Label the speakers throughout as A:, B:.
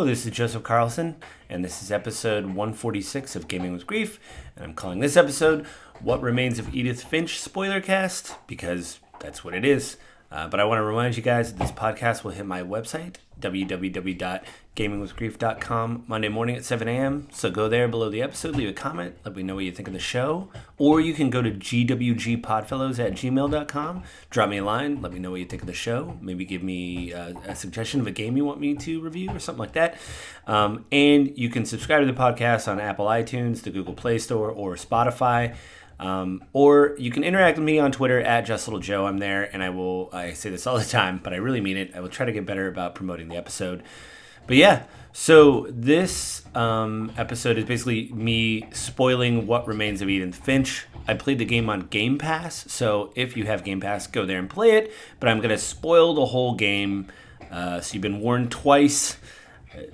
A: Hello, this is Joseph Carlson, and this is episode 146 of Gaming with Grief, and I'm calling this episode What Remains of Edith Finch Spoilercast, because that's what it is. But I want to remind you guys that this podcast will hit my website, www.gamingwithgrief.com, Monday morning at 7 a.m. So go there below the episode, leave a comment, let me know what you think of the show. Or you can go to gwgpodfellows@gmail.com, drop me a line, let me know what you think of the show. Maybe give me a suggestion of a game you want me to review or something like that. And you can subscribe to the podcast on Apple iTunes, the Google Play Store, or Spotify. Or you can interact with me on Twitter at JustLittleJoe. I'm there, and I say this all the time, but I really mean it. I will try to get better about promoting the episode. But yeah, so this episode is basically me spoiling What Remains of Edith Finch. I played the game on Game Pass, so if you have Game Pass, go there and play it. But I'm going to spoil the whole game, so you've been warned twice.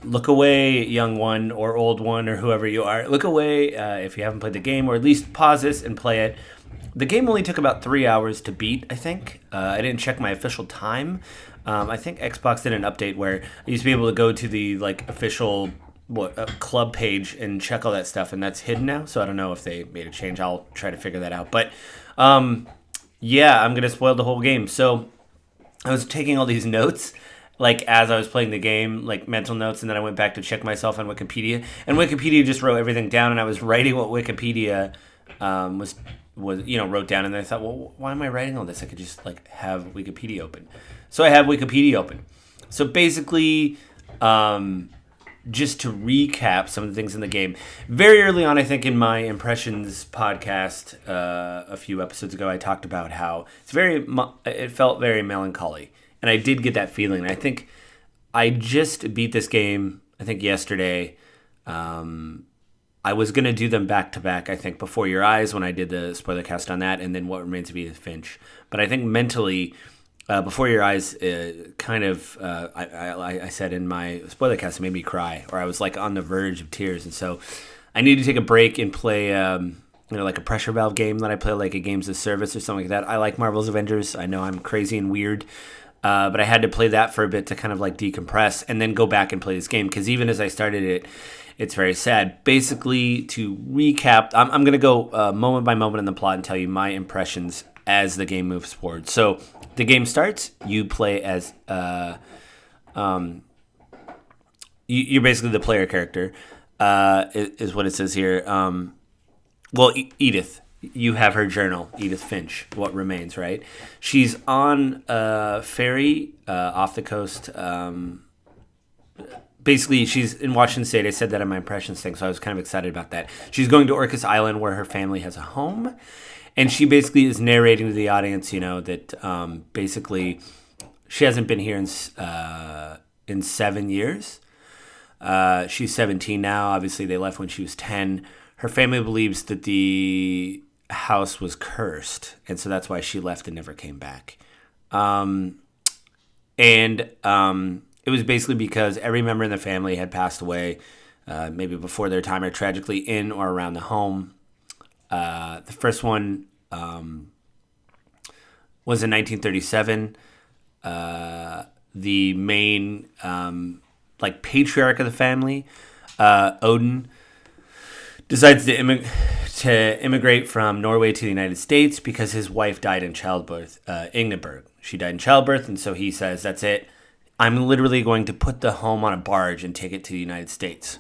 A: Look away, young one or old one or whoever you are. Look away if you haven't played the game, or at least pause this and play it. The game only took about 3 hours to beat, I think. I didn't check my official time. I think Xbox did an update where I used to be able to go to the official club page and check all that stuff, and that's hidden now. So I don't know if they made a change. I'll try to figure that out. But yeah, I'm gonna spoil the whole game. So I was taking all these notes, as I was playing the game, mental notes, and then I went back to check myself on Wikipedia. And Wikipedia just wrote everything down, and I was writing what Wikipedia was wrote down. And then I thought, well, why am I writing all this? I could just have Wikipedia open. So I have Wikipedia open. So basically, just to recap some of the things in the game, very early on, I think in my Impressions podcast a few episodes ago, I talked about how it felt very melancholy. And I did get that feeling. I think I just beat this game, I think yesterday. I was going to do them back to back, I think, Before Your Eyes when I did the spoiler cast on that, and then What Remains of Edith Finch. But I think mentally, Before Your Eyes I said in my spoiler cast, it made me cry, or I was on the verge of tears. And so I need to take a break and play a pressure valve game that I play, like a Games of Service or something like that. I like Marvel's Avengers. I know I'm crazy and weird. But I had to play that for a bit to kind of decompress and then go back and play this game, because even as I started it, it's very sad. Basically, to recap, I'm going to go moment by moment in the plot and tell you my impressions as the game moves forward. So the game starts, you play as you're basically the player character, is what it says here. Edith. You have her journal, Edith Finch, What Remains, right? She's on a ferry off the coast. Basically, she's in Washington State. I said that in my impressions thing, so I was kind of excited about that. She's going to Orcas Island, where her family has a home. And she basically is narrating to the audience, that basically she hasn't been here in 7 years. She's 17 now. Obviously, they left when she was 10. Her family believes that the house was cursed, and so that's why she left and never came back. It was basically because every member in the family had passed away, maybe before their time or tragically in or around the home. The first one was in 1937. The main patriarch of the family, Odin, decides to immigrate from Norway to the United States because his wife died in childbirth, Ingeborg. She died in childbirth, and so he says, that's it. I'm literally going to put the home on a barge and take it to the United States.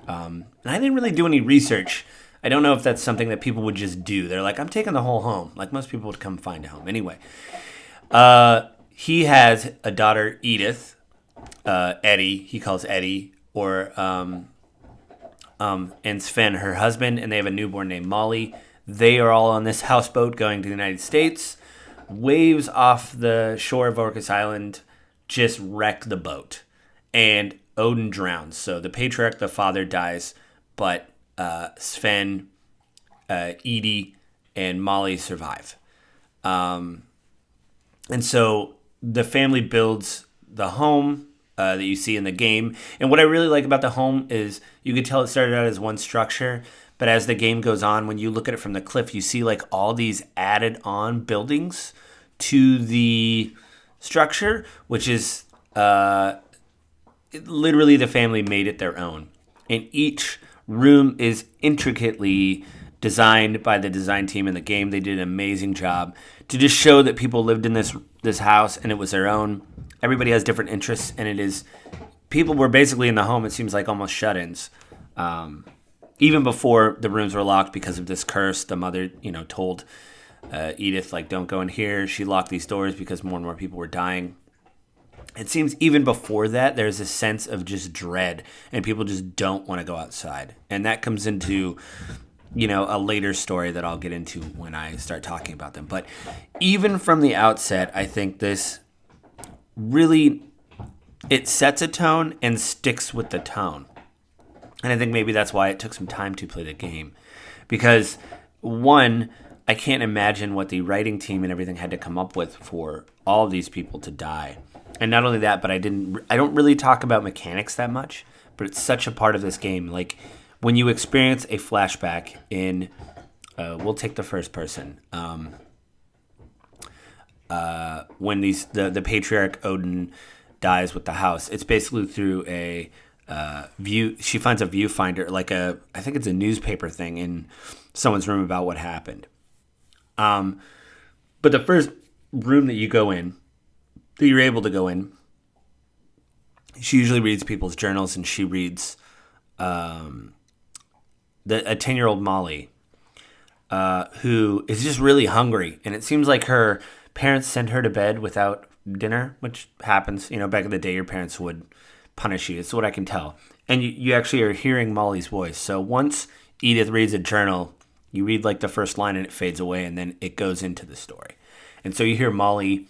A: And I didn't really do any research. I don't know if that's something that people would just do. They're like, I'm taking the whole home. Most people would come find a home. Anyway, he has a daughter, Edith, Eddie. He calls Eddie, or and Sven, her husband, and they have a newborn named Molly. They are all on this houseboat going to the United States. Waves off the shore of Orcas Island just wreck the boat, and Odin drowns. So the patriarch, the father, dies, but Sven, Edie, and Molly survive. And so the family builds the home that you see in the game. And what I really like about the home is you could tell it started out as one structure, but as the game goes on, when you look at it from the cliff, you see all these added on buildings to the structure, which is literally the family made it their own. And each room is intricately designed by the design team in the game. They did an amazing job to just show that people lived in this house and it was their own. Everybody has different interests, and it is people were basically in the home. It seems like almost shut-ins, even before the rooms were locked because of this curse. The mother, told Edith, like, don't go in here. She locked these doors because more and more people were dying. It seems even before that, there's a sense of just dread, and people just don't want to go outside, and that comes into a later story that I'll get into when I start talking about them. But even from the outset, I think this really, it sets a tone and sticks with the tone. And I think maybe that's why it took some time to play the game. Because, one, I can't imagine what the writing team and everything had to come up with for all of these people to die. And not only that, but I don't really talk about mechanics that much, but it's such a part of this game. Like, when you experience a flashback in, we'll take the first person. When the patriarch Odin dies with the house, it's basically through a view. She finds a viewfinder, I think it's a newspaper thing in someone's room about what happened. But the first room that you go in, that you're able to go in, she usually reads people's journals, and she reads a 10-year-old Molly, who is just really hungry. And it seems like her parents sent her to bed without dinner, which happens. Back in the day, your parents would punish you. It's what I can tell. And you actually are hearing Molly's voice. So once Edith reads a journal, you read the first line and it fades away, and then it goes into the story. And so you hear Molly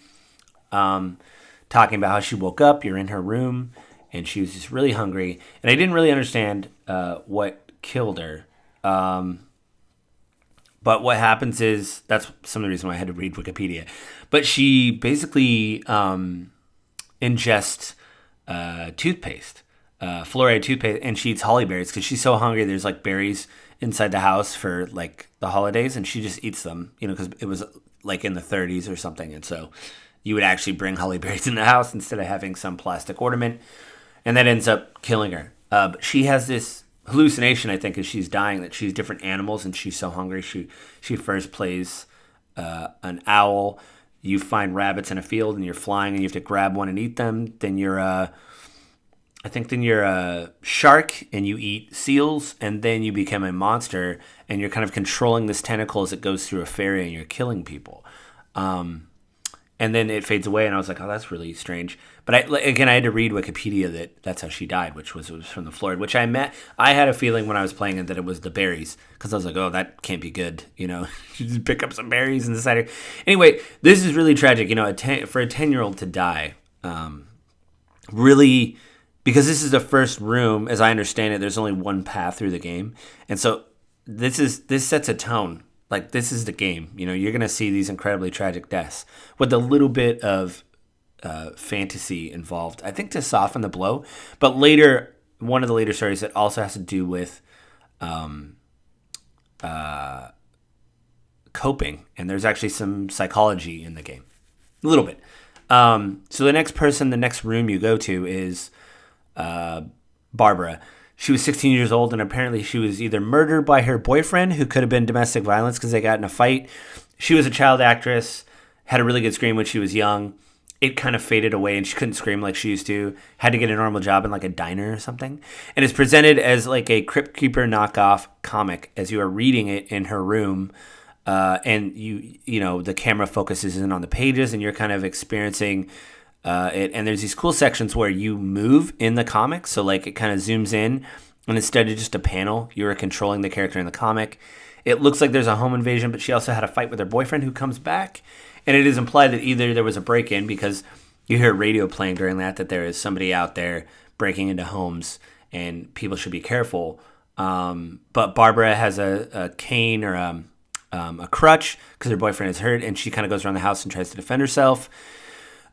A: talking about how she woke up. You're in her room, and she was just really hungry. And I didn't really understand what killed her. But what happens is, that's some of the reason why I had to read Wikipedia. But she basically ingests toothpaste, fluoride toothpaste, and she eats holly berries because she's so hungry. There's berries inside the house for the holidays, and she just eats them, because it was in the 30s or something. And so you would actually bring holly berries in the house instead of having some plastic ornament. And that ends up killing her. But she has this hallucination, I think, as she's dying, that she's different animals, and she's so hungry. She first plays an owl. You find rabbits in a field, and you're flying, and you have to grab one and eat them. Then you're a shark, and you eat seals, and then you become a monster, and you're kind of controlling this tentacle as it goes through a fairy, and you're killing people. And then it fades away, and I was like, oh, that's really strange. But I had to read Wikipedia that's how she died, which was from the Florida, which I had a feeling when I was playing it that it was the berries, because I was like, oh, that can't be good, you just pick up some berries and decide. Anyway, this is really tragic, for a 10-year-old to die, really, because this is the first room, as I understand it, there's only one path through the game, and so this sets a tone. This is the game. You're going to see these incredibly tragic deaths with a little bit of fantasy involved, I think, to soften the blow. But later, one of the later stories that also has to do with coping. And there's actually some psychology in the game. A little bit. So the next room you go to is Barbara. She was 16 years old, and apparently she was either murdered by her boyfriend, who could have been domestic violence because they got in a fight. She was a child actress, had a really good scream when she was young. It kind of faded away, and she couldn't scream like she used to. Had to get a normal job in a diner or something. And it's presented as a Crypt Keeper knockoff comic as you are reading it in her room. And the camera focuses in on the pages, and you're kind of experiencing it. And there's these cool sections where you move in the comic. So it kind of zooms in, and instead of just a panel, you're controlling the character in the comic. It looks like there's a home invasion, but she also had a fight with her boyfriend who comes back. And it is implied that either there was a break-in, because you hear radio playing during that there is somebody out there breaking into homes, and people should be careful. But Barbara has a cane or a crutch because her boyfriend is hurt, and she kind of goes around the house and tries to defend herself.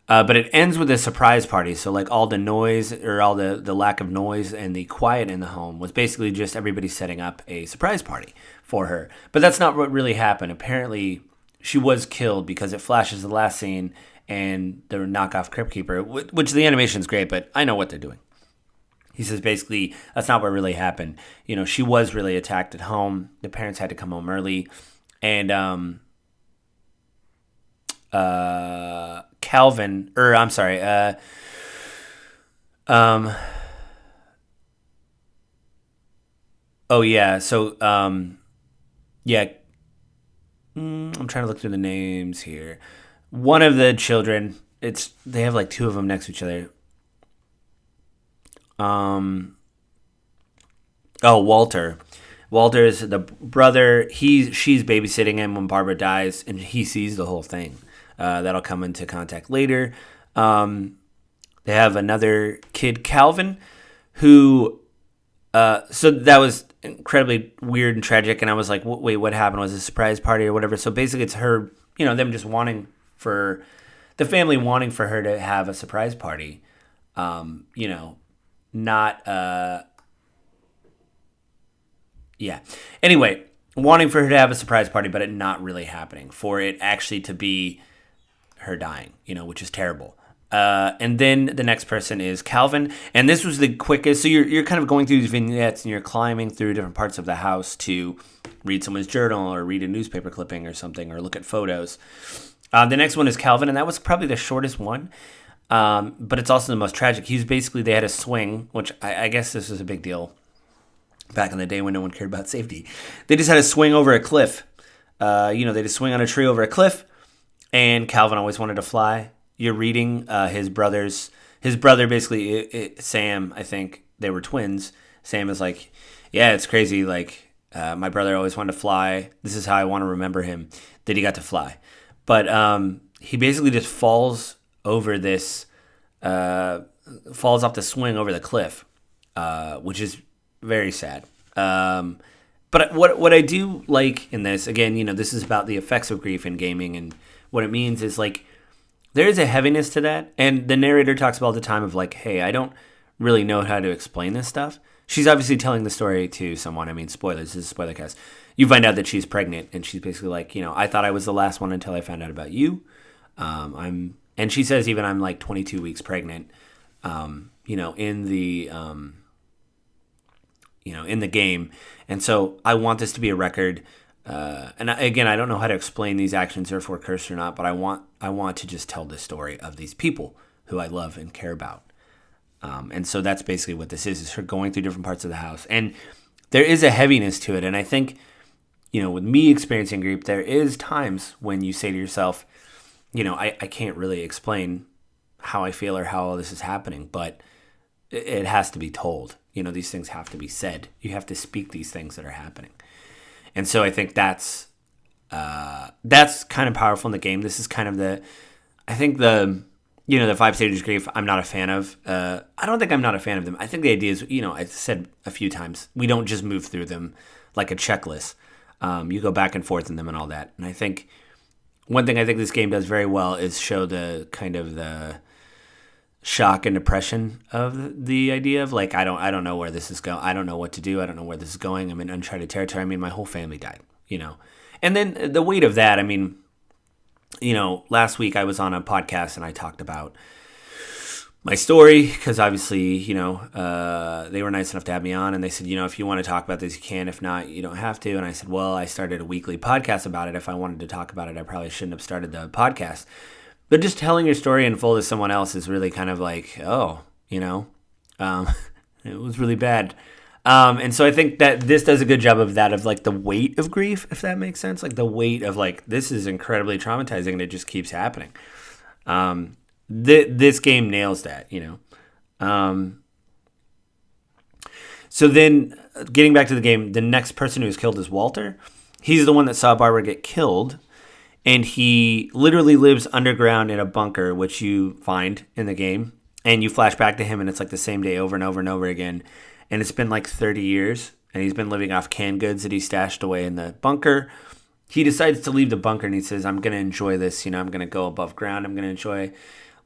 A: But it ends with a surprise party. So all the noise, or all the lack of noise and the quiet in the home, was basically just everybody setting up a surprise party for her. But that's not what really happened. Apparently, she was killed because it flashes the last scene and the knockoff Crypt Keeper, which the animation's great, but I know what they're doing. He says basically that's not what really happened. She was really attacked at home. The parents had to come home early, and Calvin, or I'm sorry, oh yeah, so yeah, I'm trying to look through the names here. One of the children, they have like two of them next to each other. Walter. Walter is the brother. She's babysitting him when Barbara dies, and he sees the whole thing. That'll come into contact later. They have another kid, Calvin, who. So that was incredibly weird and tragic, and I was like, wait, what happened? Was it a surprise party or whatever? So basically, it's her, them just wanting for the family wanting for her to have a surprise party. Not yeah. Anyway, wanting for her to have a surprise party, but it not really happening. For it actually to be her dying, which is terrible. And then the next person is Calvin, and this was the quickest. So you're kind of going through these vignettes, and you're climbing through different parts of the house to read someone's journal or read a newspaper clipping or something, or look at photos. The next one is Calvin, and that was probably the shortest one, but it's also the most tragic. They had a swing, which I guess this was a big deal back in the day when no one cared about safety. They just had a swing over a cliff. They just swing on a tree over a cliff, and Calvin always wanted to fly. You're reading his brother basically, Sam, I think they were twins. Sam is like, yeah, it's crazy. Like, my brother always wanted to fly. This is how I want to remember him, that he got to fly. But he basically just falls over falls off the swing over the cliff, which is very sad. But what I do like in this, again, this is about the effects of grief in gaming, and what it means is like, there is a heaviness to that, and the narrator talks about the time of like, hey, I don't really know how to explain this stuff. She's obviously telling the story to someone. I mean, spoilers, this is Spoilercast. You find out that she's pregnant, and she's basically like, I thought I was the last one until I found out about you. And she says even I'm like 22 weeks pregnant, in the game. And so I want this to be a record. And again, I don't know how to explain these actions, therefore cursed or not, but I want to just tell the story of these people who I love and care about. And so that's basically what this is her going through different parts of the house. And there is a heaviness to it. And I think, with me experiencing grief, there is times when you say to yourself, I can't really explain how I feel or how all this is happening, but it has to be told. These things have to be said. You have to speak these things that are happening. And so I think that's kind of powerful in the game. This is kind of the 5 stages of grief I'm not a fan of. I don't think I'm not a fan of them. I think the idea is, I said a few times, we don't just move through them like a checklist. You go back and forth in them and all that. And I think one thing I think this game does very well is show the kind of the shock and depression of the idea of like, I don't know where this is going. I don't know what to do. I don't know where this is going. I'm in uncharted territory. I mean, my whole family died, and then the weight of that. I mean, last week I was on a podcast and I talked about my story because obviously, they were nice enough to have me on, and they said, if you want to talk about this, you can. If not, you don't have to. And I said, well, I started a weekly podcast about it. If I wanted to talk about it, I probably shouldn't have started the podcast. But just telling your story in full to someone else is really kind of like, it was really bad. And so I think that this does a good job of that, of like the weight of grief, if that makes sense. Like the weight of like, this is incredibly traumatizing and it just keeps happening. This game nails that, So then getting back to the game, the next person who was killed is Walter. He's the one that saw Barbara get killed. And he literally lives underground in a bunker, which you find in the game. And you flash back to him, and it's like the same day over and over and over again. And it's been like 30 years, and he's been living off canned goods that he stashed away in the bunker. He decides to leave the bunker, and he says, I'm going to enjoy this. I'm going to go above ground. I'm going to enjoy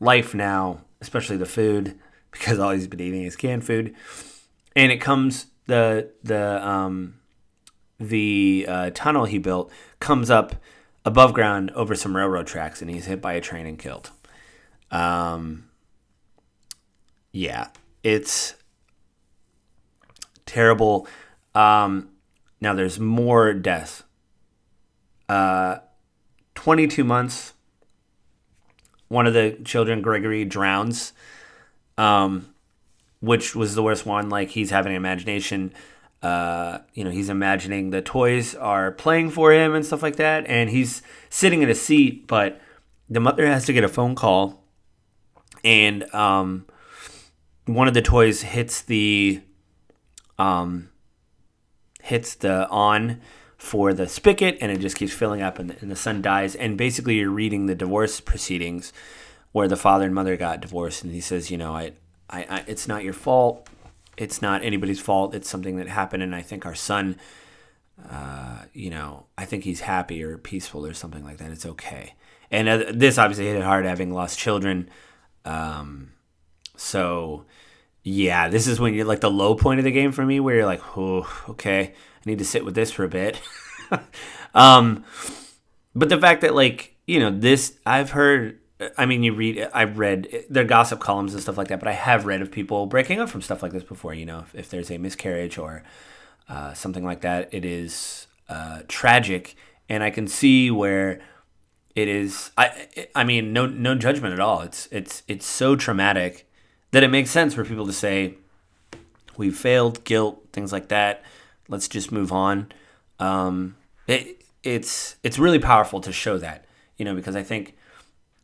A: life now, especially the food, because all he's been eating is canned food. And it comes, the tunnel he built comes up above ground over some railroad tracks, and he's hit by a train and killed. Yeah, it's terrible. Now there's more deaths. 22 months. One of the children, Gregory, drowns, which was the worst one. Like, he's having an imagination. He's imagining the toys are playing for him and stuff like that. And he's sitting in a seat, but the mother has to get a phone call. And one of the toys hits the on for the spigot, and it just keeps filling up, and the son dies. And basically, you're reading the divorce proceedings where the father and mother got divorced, and he says, I it's not your fault. It's not anybody's fault. It's something that happened, and I think our son, I think he's happy or peaceful or something like that. It's okay. And this obviously hit it hard, having lost children. So, yeah, this is when you're like the low point of the game for me, where you're like, oh, okay, I need to sit with this for a bit. But the fact that, like, this, I've read their gossip columns and stuff like that, but I have read of people breaking up from stuff like this before. If there's a miscarriage or something like that, it is tragic, and I can see where it is. I mean, no judgment at all. It's so traumatic that it makes sense for people to say, we've failed, guilt, things like that. Let's just move on. It's really powerful to show that, because I think,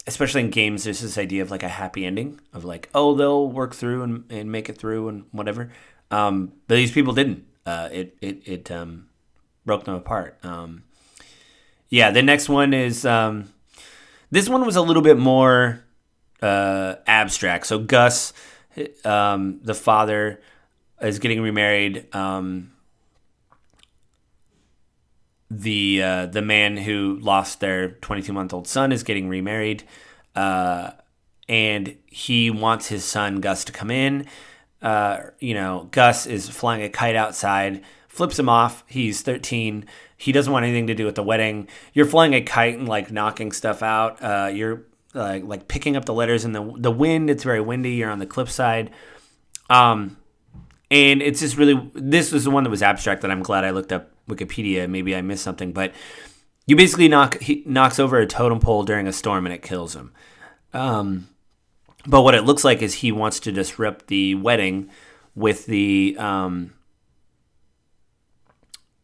A: especially in games, there's this idea of like a happy ending of like, oh, they'll work through and make it through and whatever. But these people didn't. It broke them apart. The next one is, this one was a little bit more abstract. So Gus, the father, is getting remarried. The man who lost their 22-month-old son is getting remarried, and he wants his son Gus to come in. Gus is flying a kite outside, flips him off. He's 13. He doesn't want anything to do with the wedding. You're flying a kite and like knocking stuff out. You're like picking up the letters in the wind. It's very windy. You're on the cliffside. And it's just really, this was the one that was abstract that I'm glad I looked up Wikipedia. Maybe I missed something, but you basically he knocks over a totem pole during a storm and it kills him. But what it looks like is he wants to disrupt the wedding with the,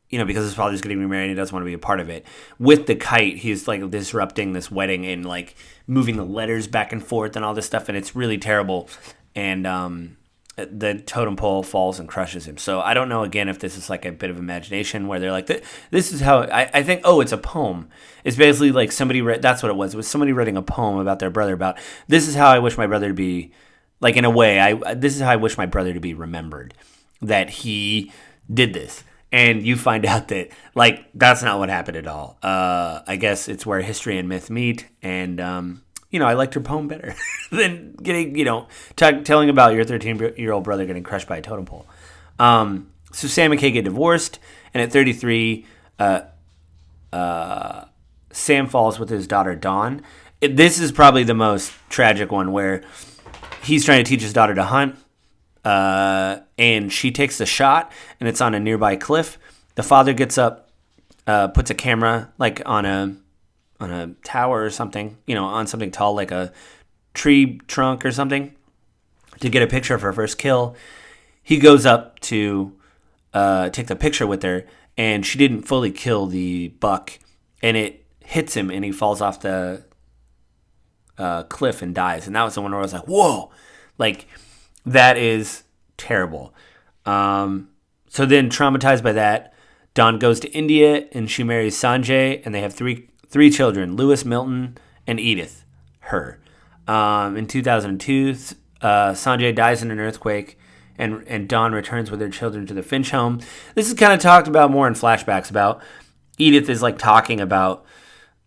A: because his father's getting remarried and he doesn't want to be a part of it. With the kite, he's like disrupting this wedding and like moving the letters back and forth and all this stuff, and it's really terrible. And the totem pole falls and crushes him. So I don't know, again, if this is like a bit of imagination where they're like, this is how, I think, it's a poem. It's basically like somebody read, that's what it was. It was somebody writing a poem about their brother about, this is how I wish my brother to be, like in a way, this is how I wish my brother to be remembered, that he did this. And you find out that, like, that's not what happened at all. I guess it's where history and myth meet, and, I liked your poem better than getting, telling about your 13-year-old brother getting crushed by a totem pole. So Sam and Kay get divorced, and at 33, Sam falls with his daughter, Dawn. This is probably the most tragic one, where he's trying to teach his daughter to hunt, and she takes the shot, and it's on a nearby cliff. The father gets up, puts a camera, like, on a tower or something, on something tall, like a tree trunk or something, to get a picture of her first kill. He goes up to take the picture with her, and she didn't fully kill the buck, and it hits him, and he falls off the cliff and dies. And that was the one where I was like, whoa, like, that is terrible. So then, traumatized by that, Dawn goes to India, and she marries Sanjay, and they have three children, Lewis, Milton, and Edith, her. In 2002, Sanjay dies in an earthquake, and Dawn returns with her children to the Finch home. This is kind of talked about more in flashbacks about. Edith is like talking about,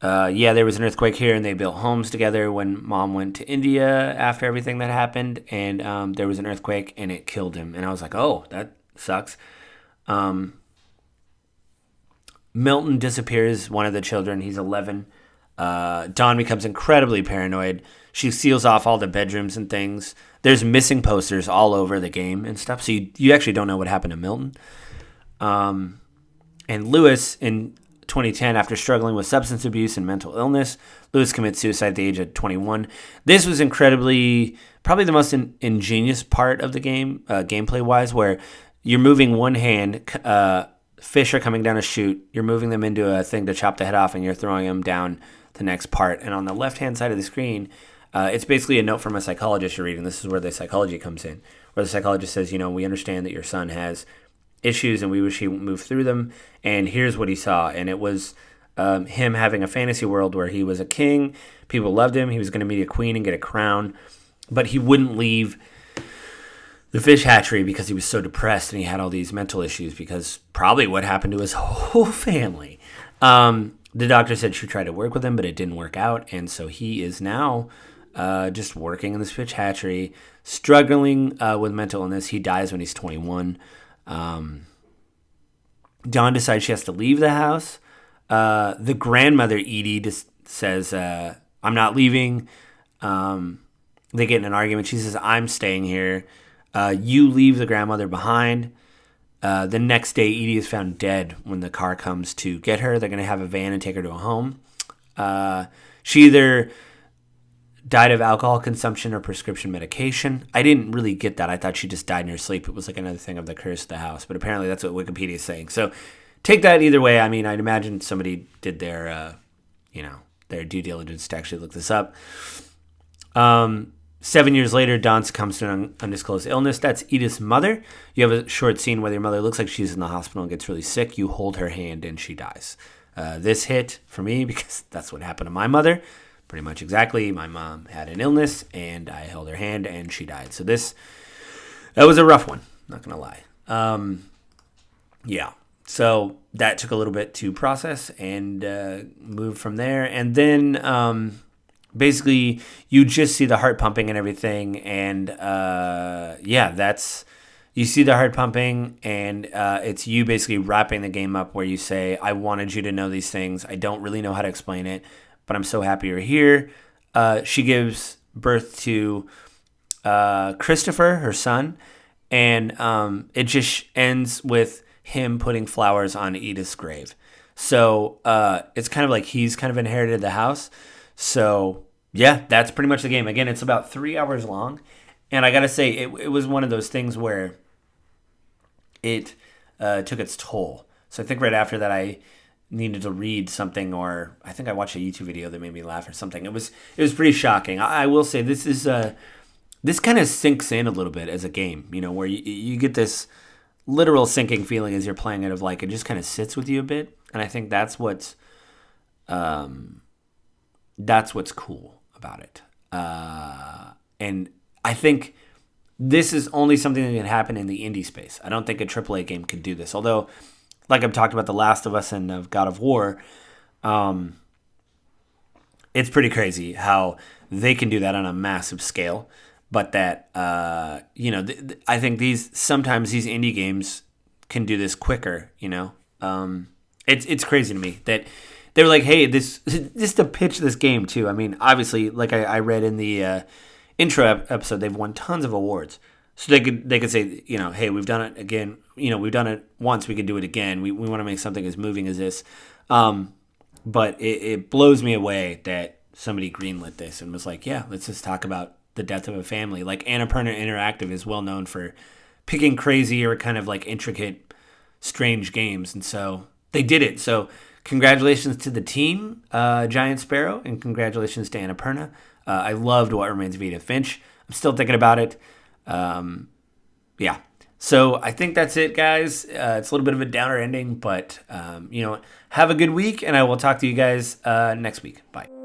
A: there was an earthquake here, and they built homes together when Mom went to India after everything that happened, and there was an earthquake, and it killed him. And I was like, oh, that sucks. Milton disappears, one of the children. He's 11. Dawn becomes incredibly paranoid. She seals off all the bedrooms and things. There's missing posters all over the game and stuff, so you actually don't know what happened to Milton. And Lewis, in 2010, after struggling with substance abuse and mental illness, Lewis commits suicide at the age of 21. This was incredibly, probably the most ingenious part of the game, gameplay-wise, where you're moving one hand, fish are coming down a chute, you're moving them into a thing to chop the head off, and you're throwing them down the next part. And on the left-hand side of the screen, it's basically a note from a psychologist you're reading. This is where the psychology comes in, where the psychologist says, we understand that your son has issues and we wish he would move through them, and here's what he saw. And it was him having a fantasy world where he was a king, people loved him, he was going to meet a queen and get a crown, but he wouldn't leave the fish hatchery because he was so depressed and he had all these mental issues because probably what happened to his whole family. The doctor said she tried to work with him, but it didn't work out, and so he is now just working in this fish hatchery, struggling with mental illness. He dies when he's 21. Dawn decides she has to leave the house. The grandmother, Edie, just says, I'm not leaving. They get in an argument. She says, I'm staying here. You leave the grandmother behind. The next day, Edie is found dead when the car comes to get her. They're going to have a van and take her to a home. She either died of alcohol consumption or prescription medication. I didn't really get that. I thought she just died in her sleep. It was like another thing of the curse of the house. But apparently that's what Wikipedia is saying. So take that either way. I mean, I'd imagine somebody did their, their due diligence to actually look this up. 7 years later, Dawn succumbs to an undisclosed illness. That's Edith's mother. You have a short scene where your mother looks like she's in the hospital and gets really sick. You hold her hand and she dies. This hit for me because that's what happened to my mother. Pretty much exactly. My mom had an illness and I held her hand and she died. So that was a rough one. Not going to lie. Yeah. So that took a little bit to process and move from there. And then basically you just see the heart pumping and everything. And you see the heart pumping and it's you basically wrapping the game up where you say, I wanted you to know these things. I don't really know how to explain it, but I'm so happy you're here. She gives birth to Christopher, her son, and it just ends with him putting flowers on Edith's grave. So it's kind of like he's kind of inherited the house. So yeah, that's pretty much the game. Again, it's about 3 hours long, and I gotta say it was one of those things where it took its toll. So I think right after that I needed to read something, or I think I watched a YouTube video that made me laugh or something. It was pretty shocking. I will say this kind of sinks in a little bit as a game, where you get this literal sinking feeling as you're playing it of like it just kind of sits with you a bit, and I think that's what's cool about it. And I think this is only something that can happen in the indie space. I don't think a AAA game could do this, although, like I've talked about The Last of Us and of God of War, it's pretty crazy how they can do that on a massive scale. But that, I think sometimes these indie games can do this quicker, It's crazy to me that they were like, hey, this just to pitch this game too. I mean, obviously, like I read in the intro episode, they've won tons of awards. So they could say, hey, we've done it again. We've done it once. We can do it again. We want to make something as moving as this. But it blows me away that somebody greenlit this and was like, yeah, let's just talk about the death of a family. Like Annapurna Interactive is well known for picking crazy or kind of like intricate, strange games. And so they did it. So congratulations to the team, Giant Sparrow, and congratulations to Annapurna. I loved What Remains of Edith Finch. I'm still thinking about it. Yeah. So I think that's it, guys. It's a little bit of a downer ending, but have a good week, and I will talk to you guys next week. Bye.